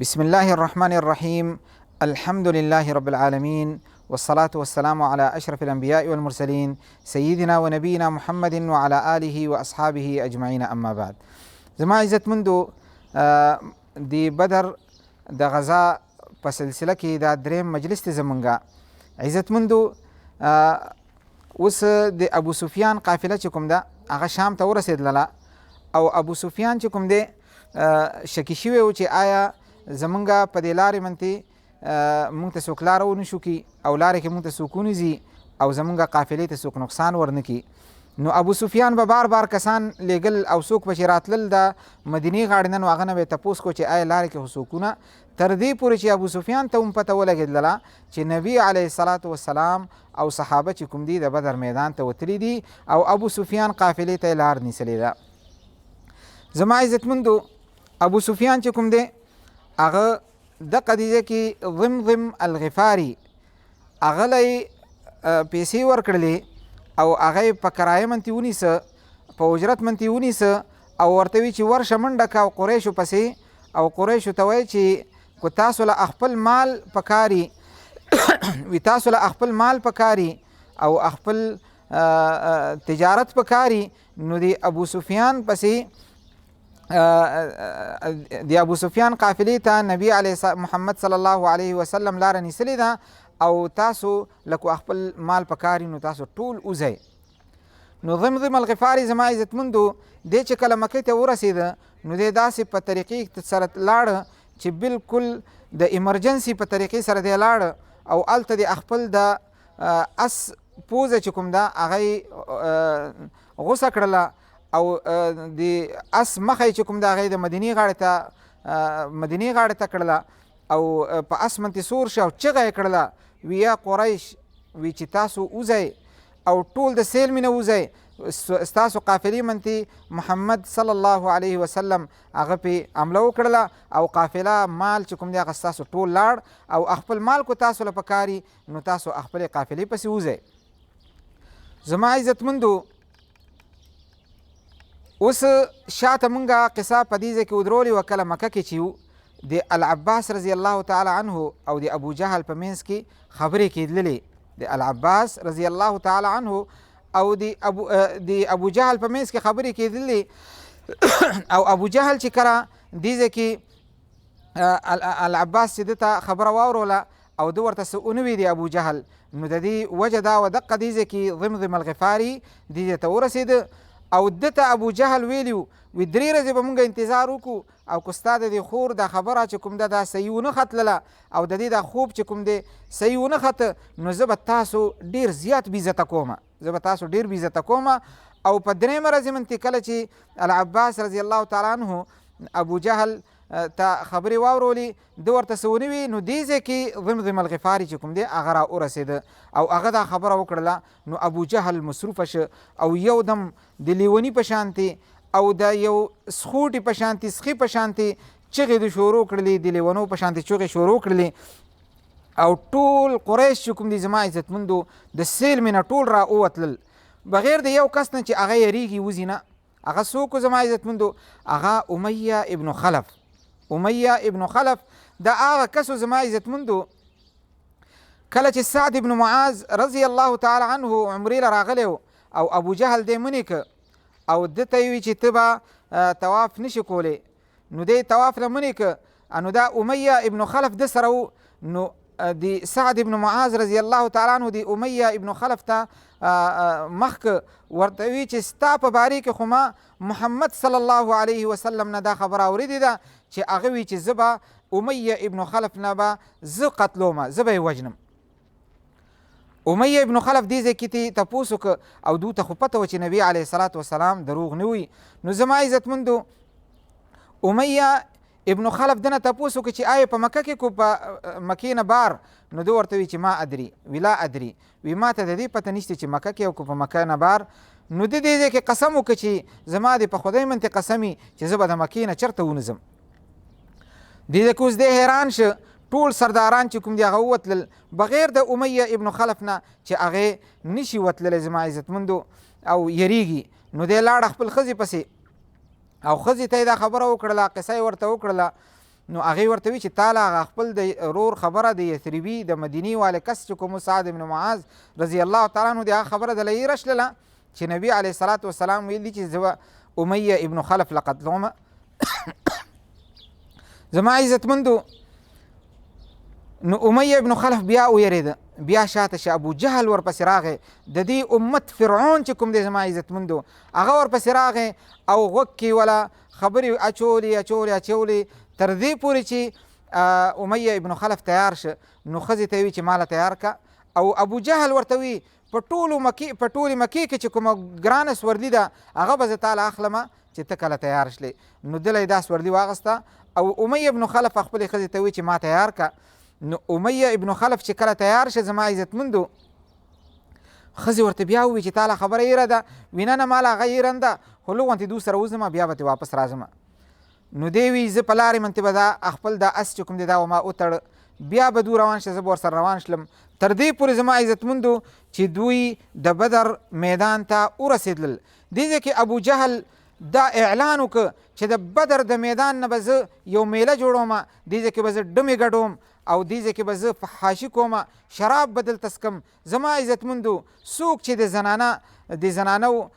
بسم الله الرحمن الرحيم. الحمد لله رب العالمين، والصلاة والسلام على أشرف الأنبياء والمرسلين سيدنا ونبينا محمد وعلى آله وأصحابه أجمعين. أما بعد، زما عزت مندو دی بدر د غزا په سلسله کې دا دریم مجلس ته زمونږه عزت مندو اوس د ابو سفیان قافله چې کوم ده هغه شام ته ورسېدله او ابو سفیان چې کوم دی شکی شوی و چې آیا زمونږه په دې لارې منتې مونږ ته څوک لاره ونه شو کي او لارې کې مونږ ته څوک ونیځي او زمونږه قافلې ته څوک نقصان ورنه کي. نو ابو سفیان به بار کسان لیږل او څوک به چې راتلل د مدینې غاړې نه، نو هغه نه به یې تپوس کو چې آیا لارې کې خو څوکونه، تر دې پورې چې ابو سفیان ته هم پته ولګېدله چې نبي علیه الصلاة والسلام او صحابه چې کوم دي د بدر میدان ته وتلي دي او ابو سفیان قافلې ته یې لار نیسلې ده. زما عزتمندو ابو سفیان چې کوم دی هغه د قضیه کې ضمضم الغفاري هغه له پیسې ورکړلې او هغه په کرایه منتې ونیسه، په اجرت منتې ونیسه او ورته وي چې ورشه منډه که او قریشو پسې او قریشو ته وایي چې که تاسو له خپل مال پکاري وي تاسو له خپل مال پکاري او خپل تجارت پکاري، نو د ابو سفیان پسې د ابو سفیان قافلې ته نبی علیه محمد صلی الله علیه وسلم لاره نیسلې ده او تاسو لکه خپل مال پکاري نو تاسو ټول وځئ. نو ضمضم الغفاري زما عزتمندو دی چې کله مکې ته ورسېده نو دی داسې په طریقې سره لاړه چې بالکل د ایمرجنسي په طریقې سره دی لاړه او هلته د خپل د اس پوزه چې کوم ده هغه غوسه کړله او د اس مخه چې کوم ده هغه د مدینې غاړې ته کړله او په اس منتې سور شه او چغه یې کړله وی یا قریش وی چې تاسو وځئ او ټول د سیل مینه وځئ، ستاسو قافلې منتې محمد صلی الله علیه وسلم هغه پې حمله وکړله او قافله مال چې کوم دی هغه ستاسو ټول لاړ او خپل مال کو تاسو له پکاري نو تاسو خپلې قافلې پسې وځئ. زما عزتمندو اوس شاته مونږه قصه په دې ځای کې ودرولې وه کله مکه کې چې یو د العباس رضی الله تعالی عنه او د ابو جهل په منځ کې خبرې کېدلې، د العباس رضی الله تعالی عنه او د ابو جهل په منځ کې خبرې کېدلې او ابو جهل چې کله دې ځای کې العباس چې ده ته خبره واوروله او ده ورته څه ونه وي د ابو جهل، نو د دې وجه دا وه دقه دې ځای کې ضمضم الغفاري دې ځای ته ورسېده او ده ته ابو جهل ویلي وي 3 ورځې به مونږ انتظار وکړو او که ستا د دې خور دا خبره چې کوم ده دا صحیح ونه ختلله او د دې دا خوب چې کوم دی صحیح ونه خته نو زه به تاسو ډېر زیات بېعزته کوم، او په 3 ورځې منتې کله چې العباس رضی الله تعالی عنه ابو جهل ته خبرې واورولې ده ورته څه ونه وي، نو دې ځای کې ضمضم الغفاري چې کوم دی هغه را ورسېده او هغه دا خبره وکړله. نو ابو جهل مصروفه شه او یو دم د لیوني په شانتې او د یو سخوټي په شانتې سخي په شانتې چغې د شروع کړلې، د لیونو په شانتې چغې شروع کړلې او ټول قریش چې کوم دي زما عزتمندو د سیل مینه ټول را ووتلل بغیر د یو کس نه چې هغه یریږي وځي نه. هغه څوک زما عزتمندو هغه امیه ابن خلف د هغه کسو زما عزتمندو کله چې سعد ابن معاذ رضی الله تعالی عنه عمرې له راغلی او ابو جهل دی منې که او ده ته یې وي چې ته به طواف نشي کولی، نو دی طواف نه منې که، نو دا امیه ابن خلف ده سره و، نو د سعد ابن معاذ رضی الله تعالی عنه د امیه ابن خلف ته مخکې ورته وي چې ستا په بارې کې خو ما محمد صلی الله علیه وسلم نه دا خبره اورېدې ده چې هغه وي چې زه به امیه ابن خلف نه به زه قتلومه، زه به یې وژنم. امیه ابن خلف دې ځای کې تپوس وکړه او دو ته خو پته وه چې نبي علیه الصلاة والسلام دروغ نه وي. نو زما عزتمندو امیه ابن خلف دنه تپوس وکړه چې آیا په مکه کې کو په مکې نه بار، نو ده ورته وي چې ما ادري وی لا ادري وی ما ته د دې پته نشته چې مکه کې او کو په مکه نه بار. نو د دې ځای کې قسم وکړه چې زما د په خدای منتې قسمي چې زه به د مکې نه چېرته ونځم. دې ځای کې اوس دی حیران شه، ټول سرداران چې کوم دی هغه ووتلل بغیر د امیه ابن خلف نه چې هغې نشي وتللی زما عزتمندو او یریږي. نو دی لاړه خپل ښځې پسې او ښځې ته یې دا خبره وکړله، قصه یې ورته وکړله. نو هغې ورته وي چې تا له هغه خپل د ورور خبره د یثربي د مدینې والي کس چې کوم سعد بن معاذ رضی الله تعالی عنه د هغه خبره دله هیره شلله چې نبي علیه الصلاة والسلام ویل دي چې زه امیه ابن خلف لقتلومه زما عزتمندو. نو امیه ابن خلف بیا ویرېده، بیا شاته شه. ابو جهل ورپسې راغی، د دې امت فرعون چې کوم دی زما عزتمندو هغه ورپسې راغی او غوږ کې ولا خبرې اچولې تر دې پورې چې امیه ابن خلف تیار شه. نو ښځې ته وي چې ماله تیار که، او ابو جهل ورته وي په ټولې مکې کې چې کومه ګرانه سورلي ده هغه به زه تاله اخلمه چې ته کله تیار شلې. نو دله یې دا سورلي واغسته او امیه ابن خلف خپلې ښځې ته وي چې ما تیار که. نو امیه ابن خلف چې کله تیار شه زما عزتمندو ښځې ورته بیا ووي چې تاله خبره ایره ده، وي نه ماله هغه ایرن ده خو لږ غوندې دو سره وځمه بیا به ترې واپس راځمه. نو دی وي زه په لارې منتې به دا خپل دا اس چې کوم دی دا وما وتړ بیا به دو روان شه، زه به ورسره روان شلم. تر دې پورې زما عزتمندو چې دوی د بدر میدان ته ورسېدلل. دې ځای کې ابو جهل دا اعلان وکړ چې د بدر د میدان نه به زه یو میله جوړومه، دې ځای کې به زه ډمې ګډوم او دې ځای کې به زه فحاشي کومه، شراب به دلته څکم. زما عزتمندو څوک چې د زنانو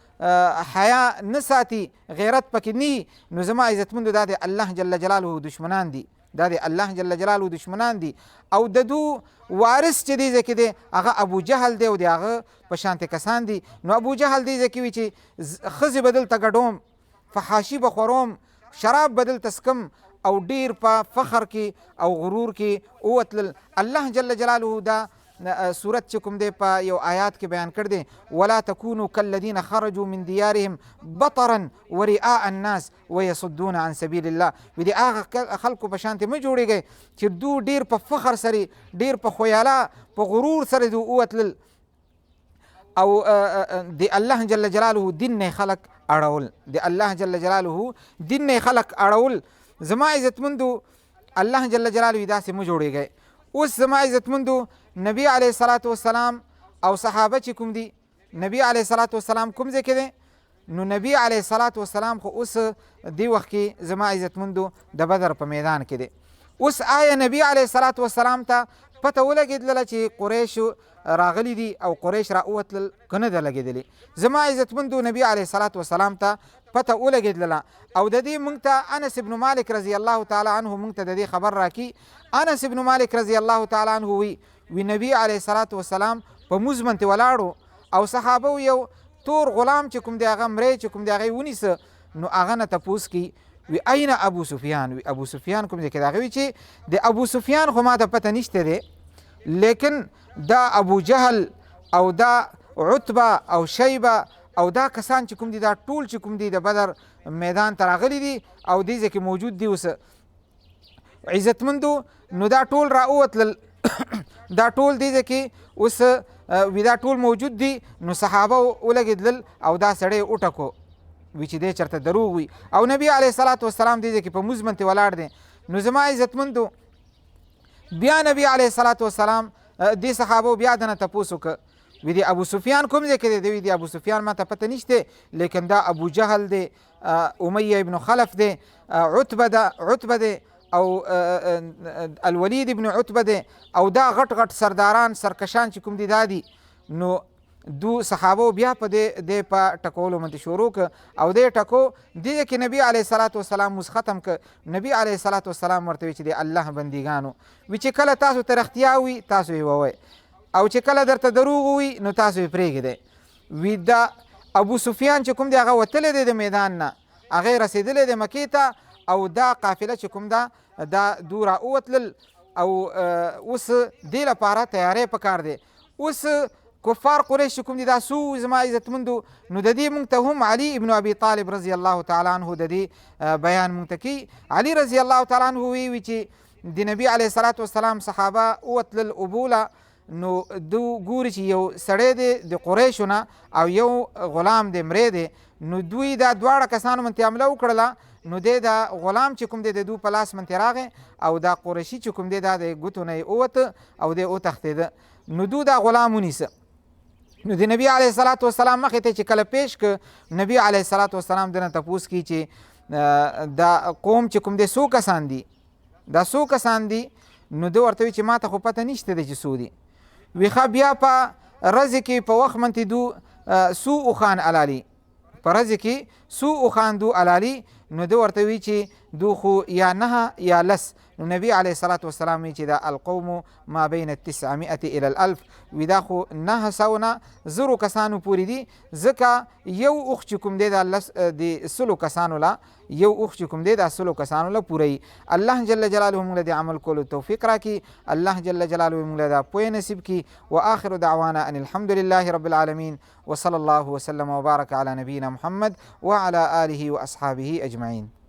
حیا نه ساتي، غیرت پکې نه، نو زما عزتمندو دا د الله جل جلاله دشمنان دي، دا د الله جل جلاله دشمنان دي. او د دو وارث چې دې ځای کې دی هغه ابو جهل دی او د هغه په شانتې کسان دي. نو ابو جهل دې ځای کې وي چې ښځې به دلته ګډوم، فحاشي به خوروم، شراب به دلته څکم او ډیر په فخر کې او غرور کې ووتلل. الله جل جلاله دا صورت چې کوم دی په یو آیات کې بیان کړ دی، ولا تکونوا کالذین خرجوا من دیارهم بطرا ورئاء الناس ویصدون عن سبیل الله. وی د هغه خلکو په شانتې مه جوړېږئ چې دو ډیر په فخر سره، ډیر په خیاله، په غرور سره دو ووتلل او د الله جل جلاله دین نه خلق اړول، د الله جل جلاله دین نه خلق اړول. زما عزتمندو الله جل جلاله داسې مه جوړېږئ. اوس زما عزتمندو نبی علیه الصلاة والسلام او صحابه چې کوم دي، نبی علیه الصلاة والسلام کوم ځای کې دی؟ نو نبی علیه الصلاة والسلام خو اوس دی وخت کې زما عزتمندو د بدر په میدان کې دی. اوس آیا نبی علیه الصلاة والسلام ته پته ولګېدله چې قریش راغلی دي او قریش را ووتلل که نه ده لګېدلې؟ زما عزتمندو نبی علیه الصلاة والسلام ته پته ولګېدله او د دې موږ ته انس ابن مالک رضی الله تعالی عنه موږ ته د دې خبر راکي. انس ابن مالک رضی الله تعالی عنه وی نبی علیه الصلاة والسلام په مونځ باندې ولاړو او صحابه یو تور غلام چې کوم دی هغه مری چې کوم دی هغه ونیسه. نو هغه نه تپوس کی وی این ابو سفیان، وی ابو سفیان کوم دی کې هغه وی چې د ابو سفیان خو ما ته پته نشته دی، لیکن دا ابو جهل او دا عتبه او شیبه او دا کسان چې کوم دي دا ټول چې کوم دي د بدر میدان ته راغلي دي او دې ځای کې موجود دي. اوس عزتمندو نو دا ټول راووتلل دا ټول دې ځای کې اوس وي دا ټول موجود دي. نو صحابه ولګېدلل او دا سړی وټکو وي چې دی چېرته دروغ وي او نبی علیه الصلاة والسلام دې ځای کې په مونځ باندې ولاړ دی. نو زما عزتمندو بیا نبی علیه الصلاة والسلام دې صحابو بیا دنه تپوس وکړه وی دی ابو سفیان کوم ځای کې دی؟ وی دی ابو سفیان ما ته پته نشته، لیکن دا ابو جهل دی، امیه ابن خلف دی، عتبه دی او الولید ابن عتبه دی او دا غټ غټ سرداران سرکشان چې کوم دي دا دي. نو دو صحابو بیا په دې په ټکولو باندې شروع کړ او دې ټکو دې کې نبی علیه الصلاة والسلام موږ ختم کړ. نبی علیه الصلاة والسلام ورته وی چې د الله بندګانو وی چې کله تاسو ته رښتیا وي تاسو یې ووایئ او چې کله درته دروغ وي نو تاسو یې پرېږدئ. وی دا ابو سفیان چې کوم دی هغه وتلی دی د میدان نه، هغه رسېدلی دی مکې ته او دا قافله چې کوم ده دا دو را ووتلل او اوس دې لپاره تیاری پکار دی. اوس کفار قریش چې کوم دي دا سو زما عزتمندو نو د دې موږ ته هم علي ابن ابي طالب رضی الله تعالی عنه د دې بیان موږ ته کوي. علي رضی الله تعالی عنه وی چې د نبی علیه الصلاة والسلام صحابه ووتلل اوبوله. نو دو ګوري چې یو سړی دی د قریشو نه او یو غلام دی مری دی. نو دوی دا دواړه کسانو منتې حمله وکړله. نو دی دا غلام چې کوم دی د دو په لاس منتې راغی او دا قریشي چې کوم دی دا د ګوتو نه یې ووته او دی وتښتېده. نو دو دا غلام ونیسه. نو د نبی علیه الصلاة والسلام مخې ته چې کله پیش که نبی علیه الصلاة والسلام دنه تپوس کی چې دا قوم چې کوم دی څو کسان دي؟ دا څو کسان دي؟ نو ده ورته وي چې ما ته خو پته نشته دی چې څو دي. وي ښه بیا په ورځې کې په وخت منتې دو څو اوښان علالي، په ورځې کې څو اوښان دو علالي. نو ده ورته وي چې دو خو یا 9 یا 10. نو نبي علیه الصلاة والسلام وی چې دا القوم ما بین 900 الی 1000 وی دا خو 900 نه 1000 کسانو پورې دي، ځکه یو اوښ چې کوم دی د 100 کسانو له یو اوښ چې کوم دی د 100 کسانو له پوره. الله جل جلاله موږ له دې عمل کولو توفیق راکړي. الله جل جلاله موږ له دا پوهه نصیب کړي. واخر دعوانا ان الحمد لله رب العالمین وصلى الله وسلم وبارك على نبينا محمد وعلى آله وأصحابه أجمعين.